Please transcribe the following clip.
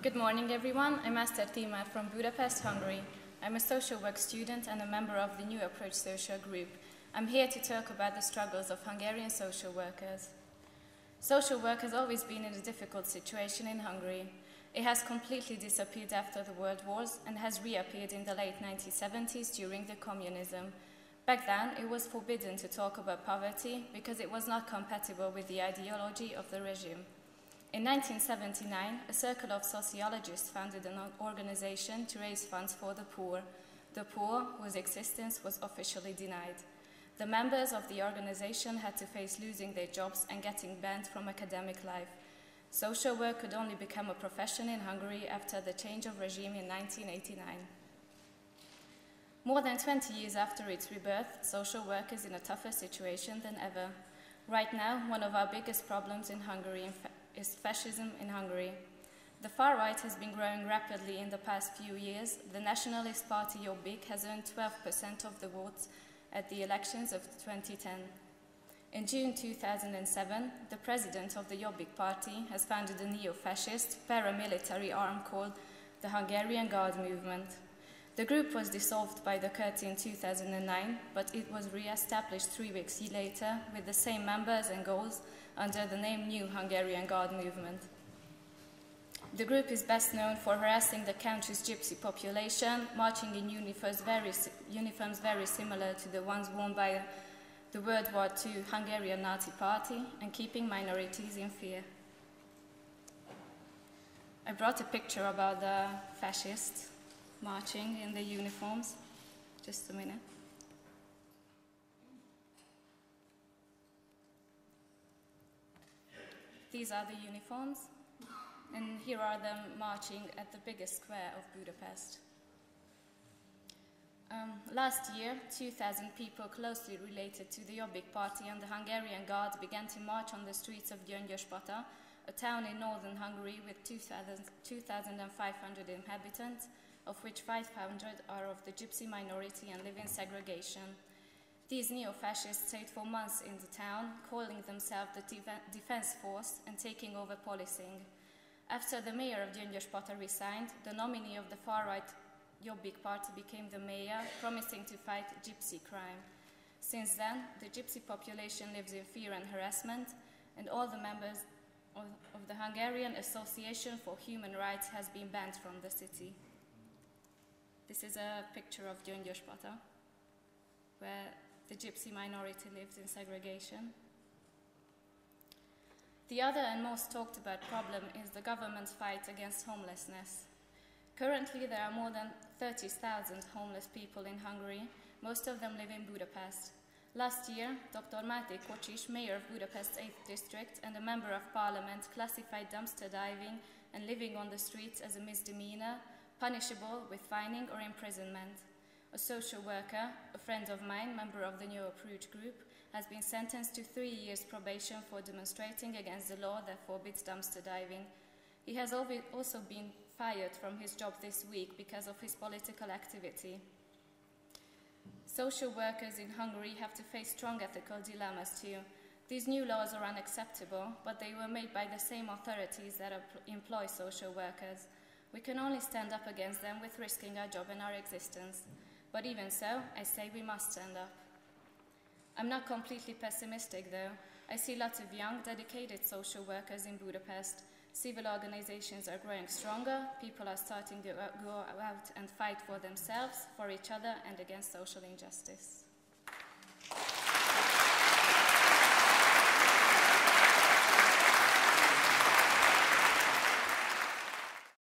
Good morning, everyone. I'm Eszter Timar from Budapest, Hungary. I'm a social work student and a member of the New Approach social group. I'm here to talk about the struggles of Hungarian social workers. Social work has always been in a difficult situation in Hungary. It has completely disappeared after the World Wars and has reappeared in the late 1970s during the communism. Back then, it was forbidden to talk about poverty because it was not compatible with the ideology of the regime. In 1979, a circle of sociologists founded an organization to raise funds for the poor whose existence was officially denied. The members of the organization had to face losing their jobs and getting banned from academic life. Social work could only become a profession in Hungary after the change of regime in 1989. More than 20 years after its rebirth, social work is in a tougher situation than ever. Right now, one of our biggest problems in Hungary is fascism in Hungary. The far right has been growing rapidly in the past few years. The nationalist party Jobbik has earned 12% of the votes at the elections of 2010. In June 2007, the president of the Jobbik party has founded a neo-fascist paramilitary arm called the Hungarian Guard Movement. The group was dissolved by the Kurti in 2009, but it was re-established 3 weeks later with the same members and goals under the name New Hungarian Guard Movement. The group is best known for harassing the country's gypsy population, marching in uniforms very similar to the ones worn by the World War II Hungarian Nazi Party, and keeping minorities in fear. I brought a picture about the fascists marching in the uniforms. Just a minute. These are the uniforms, and here are them marching at the biggest square of Budapest. Last year, 2,000 people closely related to the Jobbik party and the Hungarian Guard began to march on the streets of Gyöngyöspata, a town in northern Hungary with 2,500 inhabitants, of which 500 are of the gypsy minority and live in segregation. These neo-fascists stayed for months in the town, calling themselves the Defense Force and taking over policing. After the mayor of Gyöngyöspata resigned, the nominee of the far-right Jobbik party became the mayor, promising to fight gypsy crime. Since then, the gypsy population lives in fear and harassment, and all the members of the Hungarian Association for Human Rights has been banned from the city. This is a picture of Gyöngyöspata, where the gypsy minority lives in segregation. The other and most talked about problem is the government's fight against homelessness. Currently, there are more than 30,000 homeless people in Hungary. Most of them live in Budapest. Last year, Dr. Máté Kocsis, mayor of Budapest's 8th district and a member of parliament, classified dumpster diving and living on the streets as a misdemeanor, punishable with fining or imprisonment. A social worker, a friend of mine, member of the New Approach group, has been sentenced to 3 years probation for demonstrating against the law that forbids dumpster diving. He has also been fired from his job this week because of his political activity. Social workers in Hungary have to face strong ethical dilemmas too. These new laws are unacceptable, but they were made by the same authorities that employ social workers. We can only stand up against them with risking our job and our existence. But even so, I say we must stand up. I'm not completely pessimistic though. I see lots of young, dedicated social workers in Budapest. Civil organizations are growing stronger, people are starting to go out and fight for themselves, for each other, and against social injustice.